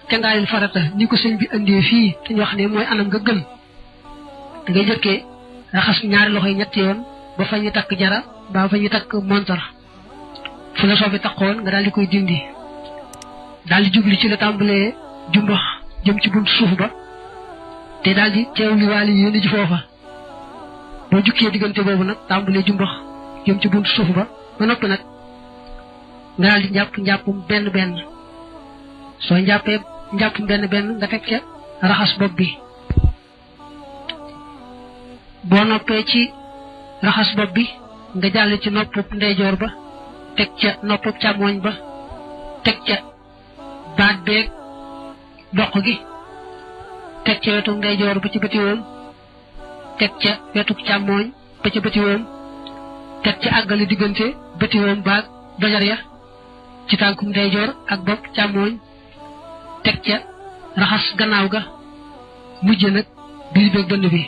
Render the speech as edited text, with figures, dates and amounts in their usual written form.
cangaayul farata ni ko sëñ bi andee fii te ñu wax ne mooy anam nga gën da ngay jëkkee raxas ñaari loxo yi ñetti yoon ba fa ñu takk jara ba fa ñu takk montar fu la soobi takkoon nga daal di koy dindi daal di jubli ci la tàmbalee jumbax jëm ci buntu suuf ba te daal di teewli waali yéen ji foofa boo jukkee diggante boobu nag tàmbalee jumbax jëm ci buntu suuf ba noppi nag nga daal di njàppum benn soo njàppee njàppum benn nga teg ca raxas bopp bi boo noppee ci raxas bopp bi nga jàll ci noppub ndeyjoor ba teg ca noppub càmmooñ ba teg ca baat beeg doq gi teg ca wetu ndeyjoor ba ci bëti woom teg ca wetu càmmooñ ba ca bëti woom teg ca àggale diggante bëti woom baag dojar ya ci tànkum ndeyjoor ak bopp càmmooñ teg ca raxas gannaaw ga mujj nag biir beeg dënn bi